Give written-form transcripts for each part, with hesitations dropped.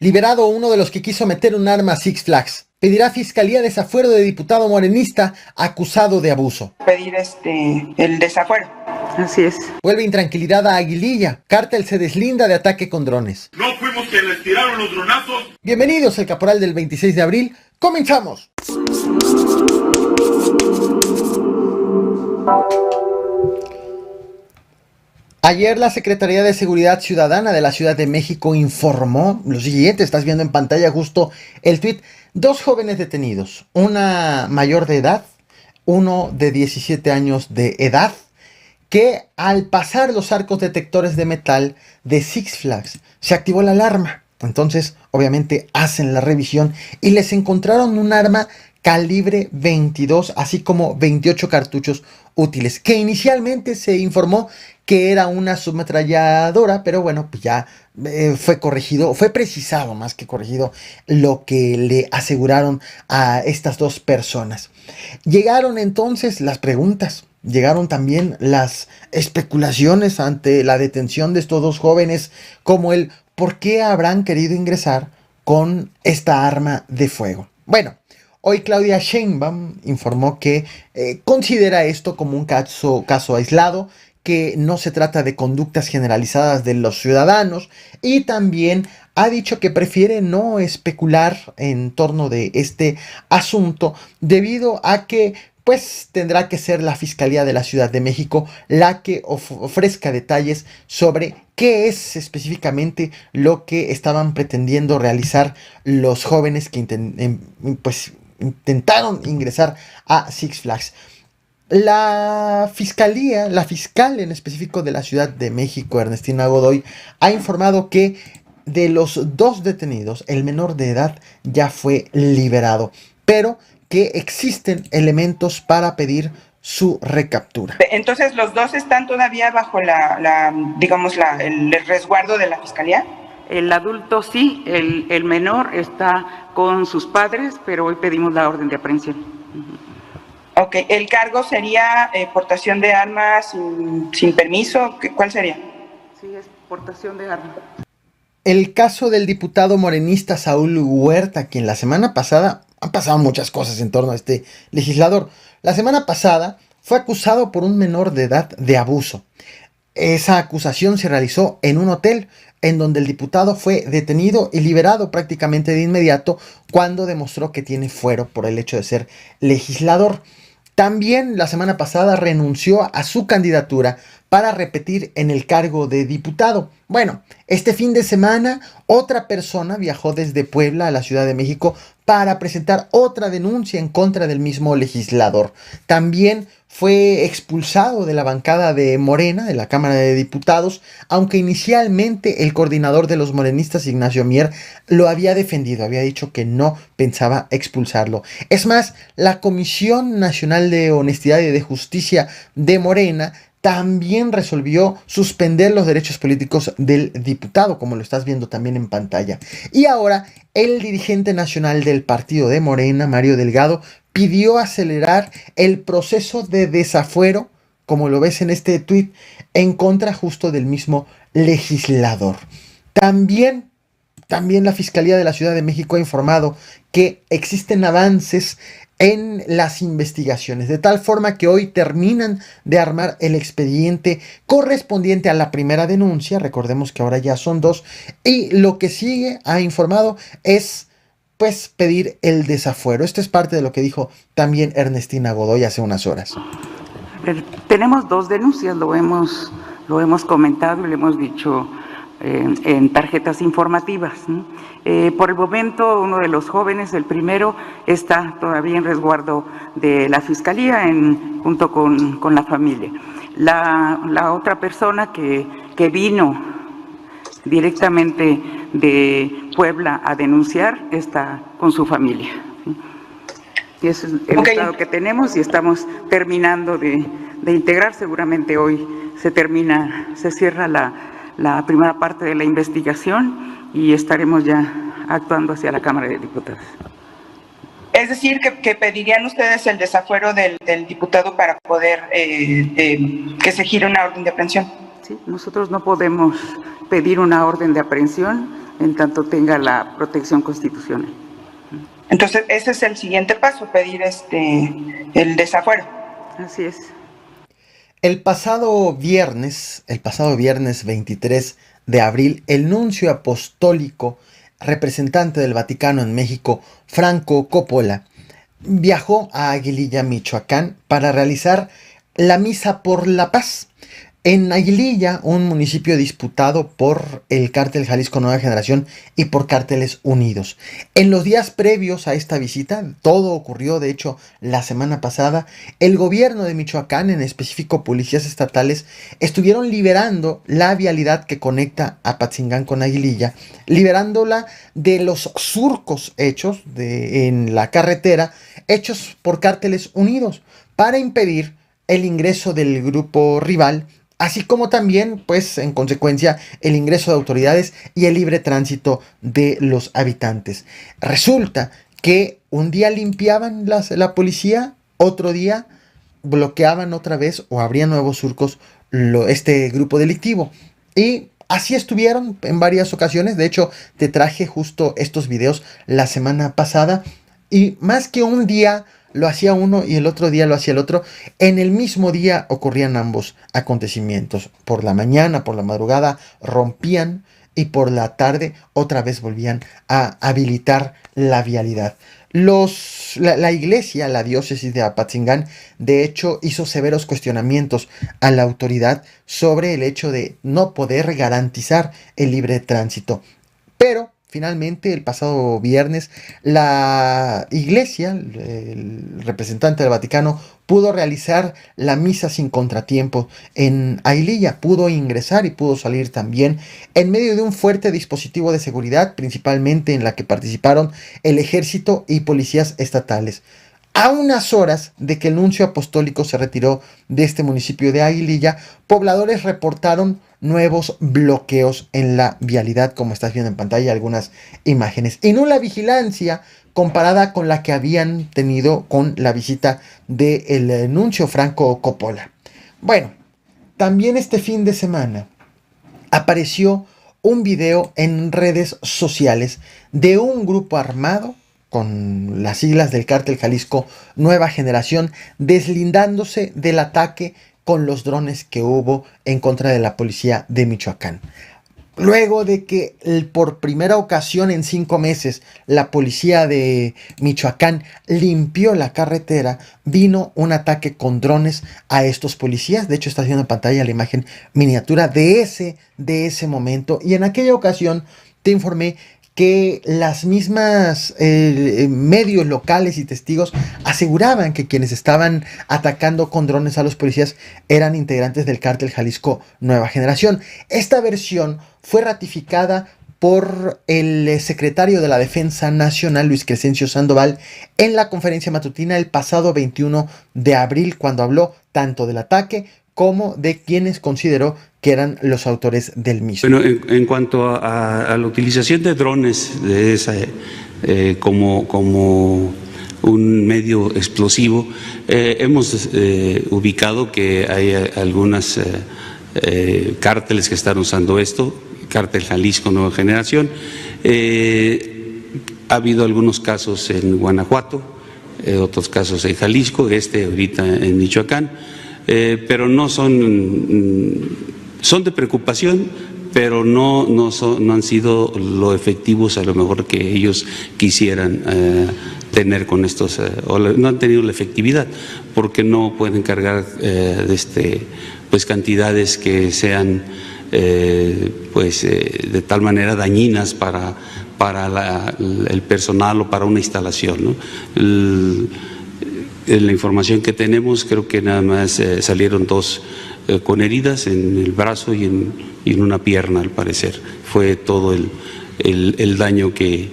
Liberado uno de los que quiso meter un arma a Six Flags. Pedirá Fiscalía desafuero de diputado morenista acusado de abuso. Pedir el desafuero. Así es. Vuelve intranquilidad a Aguililla. Cártel se deslinda de ataque con drones. No fuimos quienes les tiraron los dronazos. Bienvenidos al Caporal del 26 de abril. ¡Comenzamos! Ayer la Secretaría de Seguridad Ciudadana de la Ciudad de México informó lo siguiente, estás viendo en pantalla justo el tuit, 2 jóvenes detenidos, una mayor de edad, uno de 17 años de edad, que al pasar los arcos detectores de metal de Six Flags se activó la alarma. Entonces, obviamente, hacen la revisión y les encontraron un arma calibre 22, así como 28 cartuchos útiles, que inicialmente se informó que era una submetralladora, pero bueno, pues ya fue corregido, fue precisado más que corregido lo que le aseguraron a estas 2 personas. Llegaron entonces las preguntas, llegaron también las especulaciones ante la detención de estos 2 jóvenes, como el por qué habrán querido ingresar con esta arma de fuego. Bueno, hoy Claudia Sheinbaum informó que considera esto como un caso aislado, que no se trata de conductas generalizadas de los ciudadanos, y también ha dicho que prefiere no especular en torno de este asunto debido a que pues tendrá que ser la Fiscalía de la Ciudad de México la que ofrezca detalles sobre qué es específicamente lo que estaban pretendiendo realizar los jóvenes que intentaron ingresar a Six Flags. La fiscal en específico de la Ciudad de México, Ernestina Godoy, ha informado que de los 2 detenidos, el menor de edad ya fue liberado, pero que existen elementos para pedir su recaptura. Entonces, ¿los 2 están todavía bajo el resguardo de la Fiscalía? El adulto sí, el menor está con sus padres, pero hoy pedimos la orden de aprehensión. Ok, ¿el cargo sería portación de armas sin permiso? ¿Cuál sería? Sí, es portación de armas. El caso del diputado morenista Saúl Huerta, quien la semana pasada, han pasado muchas cosas en torno a este legislador. La semana pasada fue acusado por un menor de edad de abuso. Esa acusación se realizó en un hotel en donde el diputado fue detenido y liberado prácticamente de inmediato cuando demostró que tiene fuero por el hecho de ser legislador. También la semana pasada renunció a su candidatura para repetir en el cargo de diputado. Bueno, este fin de semana otra persona viajó desde Puebla a la Ciudad de México para presentar otra denuncia en contra del mismo legislador. También fue expulsado de la bancada de Morena, de la Cámara de Diputados, aunque inicialmente el coordinador de los morenistas, Ignacio Mier, lo había defendido, había dicho que no pensaba expulsarlo. Es más, la Comisión Nacional de Honestidad y de Justicia de Morena también resolvió suspender los derechos políticos del diputado, como lo estás viendo también en pantalla. Y ahora, el dirigente nacional del partido de Morena, Mario Delgado, pidió acelerar el proceso de desafuero, como lo ves en este tuit, en contra justo del mismo legislador. También la Fiscalía de la Ciudad de México ha informado que existen avances en las investigaciones, de tal forma que hoy terminan de armar el expediente correspondiente a la primera denuncia, recordemos que ahora ya son 2, y lo que sigue, ha informado, es pues pedir el desafuero. Esto es parte de lo que dijo también Ernestina Godoy hace unas horas. Tenemos 2 denuncias, lo hemos comentado y le hemos dicho en tarjetas informativas, ¿no? Por el momento, uno de los jóvenes, el primero, está todavía en resguardo de la Fiscalía junto con la familia. La otra persona que vino directamente de Puebla a denunciar está con su familia, ¿sí? Y ese es el estado que tenemos y estamos terminando de integrar. Seguramente hoy se cierra la primera parte de la investigación y estaremos ya actuando hacia la Cámara de Diputados. Es decir, que pedirían ustedes el desafuero del diputado para poder que se gire una orden de aprehensión. Sí, nosotros no podemos pedir una orden de aprehensión en tanto tenga la protección constitucional. Entonces, ese es el siguiente paso, pedir el desafuero. Así es. El pasado viernes 23 de abril, el nuncio apostólico representante del Vaticano en México, Franco Coppola, viajó a Aguililla, Michoacán, para realizar la Misa por la Paz. En Aguililla, un municipio disputado por el Cártel Jalisco Nueva Generación y por Cárteles Unidos. En los días previos a esta visita, todo ocurrió de hecho la semana pasada, el gobierno de Michoacán, en específico policías estatales, estuvieron liberando la vialidad que conecta a Apatzingán con Aguililla, liberándola de los surcos hechos en la carretera, hechos por Cárteles Unidos, para impedir el ingreso del grupo rival, así como también, pues, en consecuencia, el ingreso de autoridades y el libre tránsito de los habitantes. Resulta que un día limpiaban la policía, otro día bloqueaban otra vez o abrían nuevos surcos este grupo delictivo. Y así estuvieron en varias ocasiones. De hecho, te traje justo estos videos la semana pasada. Y más que un día lo hacía uno y el otro día lo hacía el otro, en el mismo día ocurrían ambos acontecimientos. Por la mañana, por la madrugada, rompían y por la tarde otra vez volvían a habilitar la vialidad. La iglesia, la diócesis de Apatzingán, de hecho hizo severos cuestionamientos a la autoridad sobre el hecho de no poder garantizar el libre tránsito. Pero finalmente, el pasado viernes, la iglesia, el representante del Vaticano, pudo realizar la misa sin contratiempo en Aguililla, pudo ingresar y pudo salir también en medio de un fuerte dispositivo de seguridad, principalmente en la que participaron el ejército y policías estatales. A unas horas de que el nuncio apostólico se retiró de este municipio de Aguililla, pobladores reportaron nuevos bloqueos en la vialidad, como estás viendo en pantalla algunas imágenes, y nula vigilancia comparada con la que habían tenido con la visita del nuncio Franco Coppola. Bueno, también este fin de semana apareció un video en redes sociales de un grupo armado con las siglas del Cártel Jalisco Nueva Generación, deslindándose del ataque con los drones que hubo en contra de la policía de Michoacán. Luego de que por primera ocasión en 5 meses la policía de Michoacán limpió la carretera, vino un ataque con drones a estos policías. De hecho, está viendo en pantalla la imagen miniatura de ese momento. Y en aquella ocasión te informé que las mismas medios locales y testigos aseguraban que quienes estaban atacando con drones a los policías eran integrantes del Cártel Jalisco Nueva Generación. Esta versión fue ratificada por el secretario de la Defensa Nacional, Luis Crescencio Sandoval, en la conferencia matutina el pasado 21 de abril, cuando habló tanto del ataque como de quienes consideró que eran los autores del mismo. Bueno, en cuanto a la utilización de drones como un medio explosivo, hemos ubicado que hay algunas cárteles que están usando esto, Cártel Jalisco Nueva Generación. Ha habido algunos casos en Guanajuato, otros casos en Jalisco, ahorita en Michoacán, pero no son de preocupación, pero no han sido lo efectivos a lo mejor que ellos quisieran tener con estos, o no han tenido la efectividad, porque no pueden cargar pues cantidades que sean de tal manera dañinas para el personal o para una instalación, ¿no? La información que tenemos, creo que nada más salieron 2 con heridas en el brazo y en una pierna, al parecer. Fue todo el daño que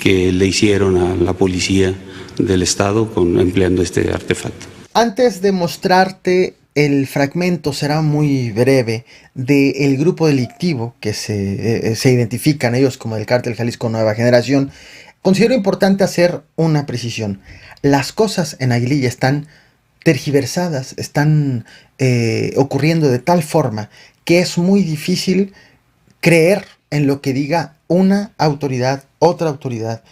le hicieron a la policía del estado empleando este artefacto. Antes de mostrarte el fragmento, será muy breve, del grupo delictivo que se identifican ellos como el Cártel Jalisco Nueva Generación, considero importante hacer una precisión. Las cosas en Aguililla están tergiversadas, están ocurriendo de tal forma que es muy difícil creer en lo que diga una autoridad, otra autoridad,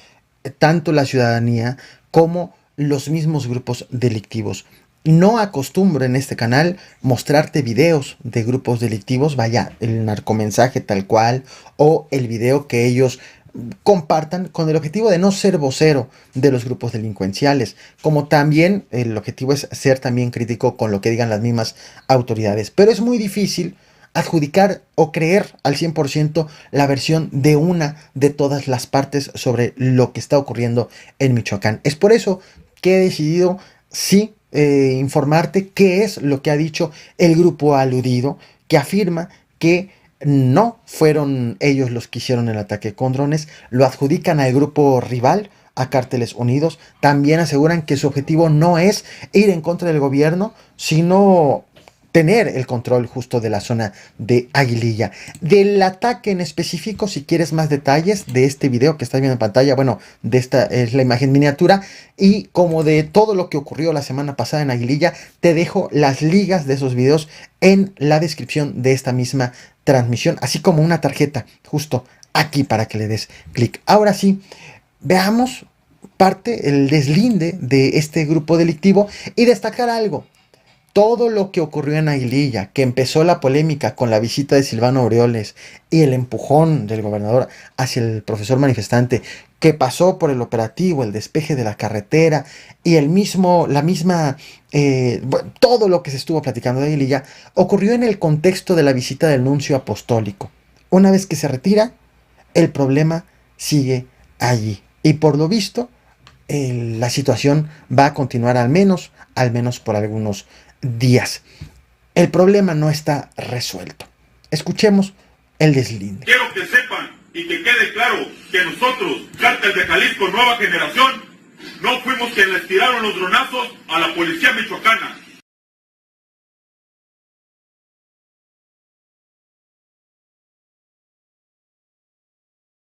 tanto la ciudadanía como los mismos grupos delictivos. No acostumbro en este canal mostrarte videos de grupos delictivos, vaya, el narcomensaje tal cual, o el video que ellos compartan con el objetivo de no ser vocero de los grupos delincuenciales, como también el objetivo es ser también crítico con lo que digan las mismas autoridades. Pero es muy difícil adjudicar o creer al 100% la versión de una de todas las partes sobre lo que está ocurriendo en Michoacán. Es por eso que he decidido sí informarte qué es lo que ha dicho el grupo aludido, que afirma que no fueron ellos los que hicieron el ataque con drones, lo adjudican al grupo rival, a Cárteles Unidos. También aseguran que su objetivo no es ir en contra del gobierno, sino tener el control justo de la zona de Aguililla. Del ataque en específico, si quieres más detalles de este video que estás viendo en pantalla, bueno, de esta es la imagen miniatura, y como de todo lo que ocurrió la semana pasada en Aguililla, te dejo las ligas de esos videos en la descripción de esta misma transmisión, así como una tarjeta justo aquí para que le des clic. Ahora sí, veamos el deslinde de este grupo delictivo y destacar algo. Todo lo que ocurrió en Aguililla, que empezó la polémica con la visita de Silvano Aureoles y el empujón del gobernador hacia el profesor manifestante, que pasó por el operativo, el despeje de la carretera y todo lo que se estuvo platicando de Aguililla, ocurrió en el contexto de la visita del nuncio apostólico. Una vez que se retira, el problema sigue allí. Y por lo visto, la situación va a continuar al menos por algunos días. El problema no está resuelto. Escuchemos el deslinde. Quiero que sepan y que quede claro que nosotros, Cártel de Jalisco Nueva Generación, no fuimos quienes les tiraron los dronazos a la policía michoacana.